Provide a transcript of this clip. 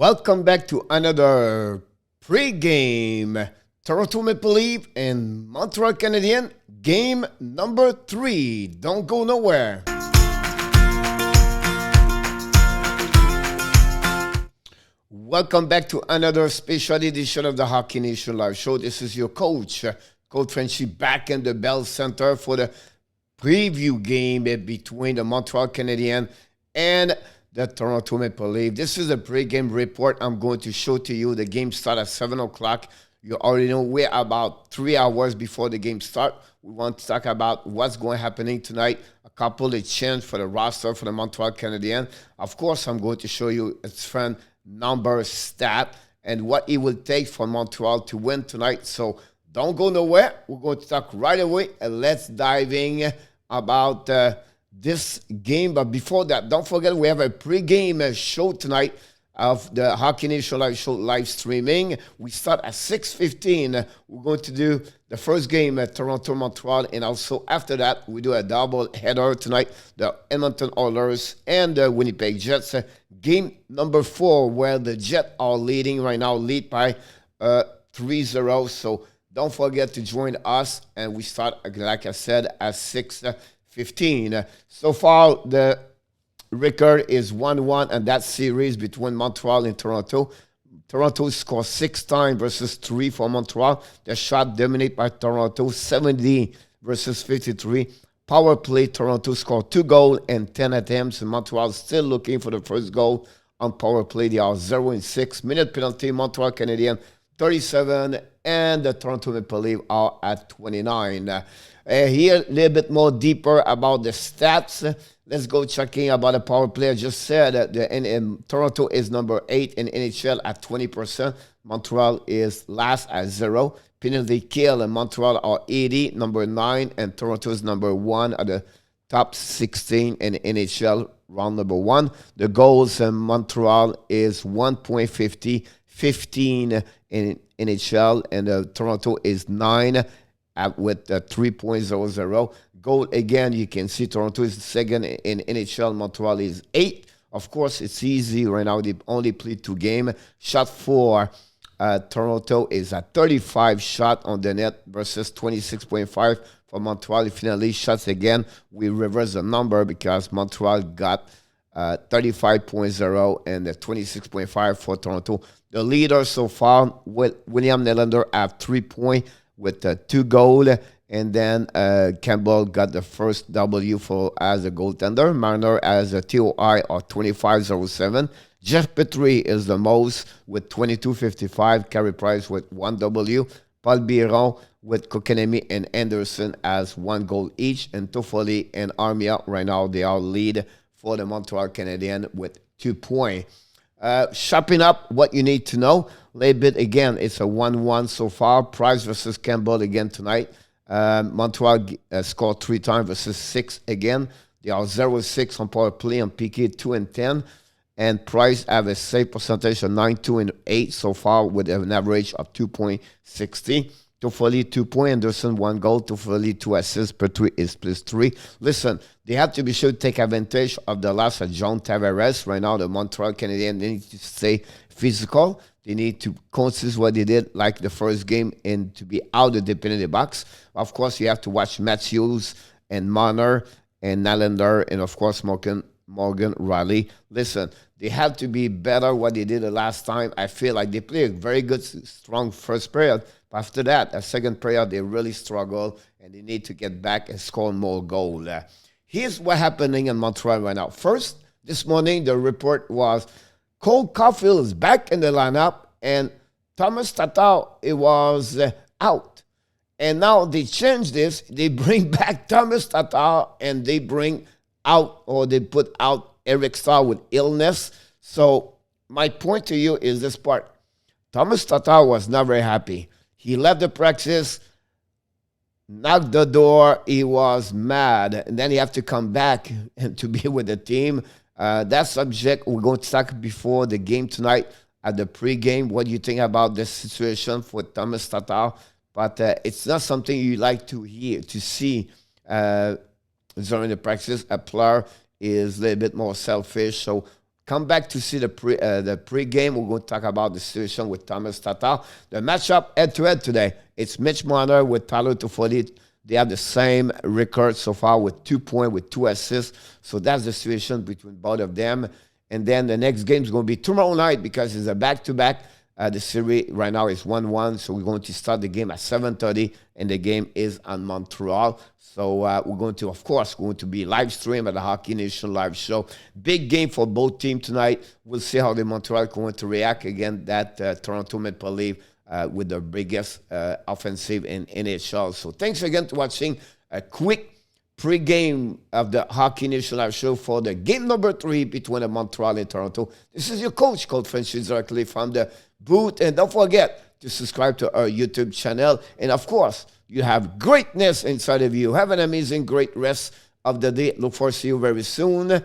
Welcome back to another pregame. Toronto Maple Leaf and Montreal Canadiens, game number 3. Don't go nowhere. Welcome back to another special edition of the Hockey Nation Live Show. This is your coach, Coach Frenchy, back in the Bell Center for the preview game between the Montreal Canadiens and the Toronto Maple Leafs. This is a pregame report. I'm going to show to you. The game starts at 7 o'clock. You already know we're about 3 hours before the game starts. We want to talk about what's going happening tonight, a couple of changes for the roster for the Montreal Canadiens. Of course, I'm going to show you its friend number stat and what it will take for Montreal to win tonight. So don't go nowhere. We're going to talk right away, and let's dive in about this game. But before that, don't forget we have a pregame show tonight of the Hockey Nation Live Show live streaming. We start at 6:15. We're going to do the first game at Toronto-Montreal, and also after that, we do a double header tonight, the Edmonton Oilers and the Winnipeg Jets. Game number 4, where the Jets are leading right now, lead by 3-0. So don't forget to join us, and we start, like I said, at 6:15. So far, the record is 1-1, and that series between Montreal and Toronto. Toronto scored 6 times versus 3 for Montreal. The shot dominated by Toronto, 70 versus 53. Power play, Toronto scored 2 goals and 10 attempts, and Montreal still looking for the first goal on power play. They are 0-6. Minute penalty, Montreal Canadiens 37, and the Toronto Maple Leafs are at 29. Here, a little bit more deeper about the stats. Let's go checking about the power play. I just said that Toronto is number 8 in NHL at 20%. Montreal is last at 0. Penalty kill and Montreal are 80, number 9, and Toronto is number 1 at the top 16 in NHL, round number 1. The goals in Montreal is 1.50, 15 in NHL, and Toronto is 9 with 3.00. Goal, again, you can see Toronto is second in NHL. Montreal is 8. Of course, it's easy right now. They only played 2 games. Shot for Toronto is a 35 shot on the net versus 26.5 for Montreal. Finally, shots again. We reverse the number because Montreal got 35.0 and 26.5 for Toronto. The leader so far, William Nylander, have 3 points with 2 goals. And then Campbell got the first W as a goaltender. Marner as a TOI of 25.07. Jeff Petrie is the most with 22.55. Carey Price with 1 W. Paul Biron with Kokanemi and Anderson as 1 goal each. And Toffoli and Armia right now, they are lead for the Montreal Canadiens with 2 points. Shopping up what you need to know. A little bit, again, it's a 1-1 so far. Price versus Campbell again tonight. Montreal scored 3 times versus 6 again. They are 0-6 on power play, on PK 2-10. And Price have a save percentage of 9-2-8 so far with an average of 2.60. Toffoli 2 points, Anderson 1 goal, Toffoli 2 assists, Petrie is +3. Listen, they have to be sure to take advantage of the loss of John Tavares. Right now, the Montreal Canadiens, they need to stay physical. They need to consist what they did like the first game and to be out of the penalty box. Of course, you have to watch Matthews and Marner and Nylander and, of course, Morgan Riley. Listen, they have to be better what they did the last time. I feel like they played a very good, strong first period. But after that, a second period, they really struggle, and they need to get back and score more goals. Here's what's happening in Montreal right now. First, this morning, the report was Cole Caufield is back in the lineup, and Thomas Tatar, it was out. And now they change this. They bring back Thomas Tatar, and they bring out, or they put out Eric Staal with illness. So my point to you is this part. Thomas Tatar was not very happy. He left the practice, knocked the door. He was mad. And then he have to come back and to be with the team. That subject we're going to talk before the game tonight at the pregame. What do you think about this situation for Thomas Tatar? But it's not something you like to hear, to see during the practice. A player is a little bit more selfish. So come back to see the pregame. We're going to talk about the situation with Thomas Tatar. The matchup head-to-head today, it's Mitch Marner with Tyler Toffoli. They have the same record so far with 2 points, with 2 assists. So that's the situation between both of them. And then the next game is going to be tomorrow night because it's a back-to-back. The series right now is 1-1, so we're going to start the game at 7:30, and the game is on Montreal. So we're going to, of course, be live stream at the Hockey Nation live show. Big game for both teams tonight. We'll see how the Montreal going to react against that Toronto Maple Leaf with the biggest offensive in NHL. So thanks again for watching a quick pre-game of the Hockey Nation live show for the game number 3 between Montreal and Toronto. This is your coach, Cole Frenchy, directly from the booth. And don't forget to subscribe to our YouTube channel. And of course, you have greatness inside of you. Have an amazing, great rest of the day. Look forward to see you very soon.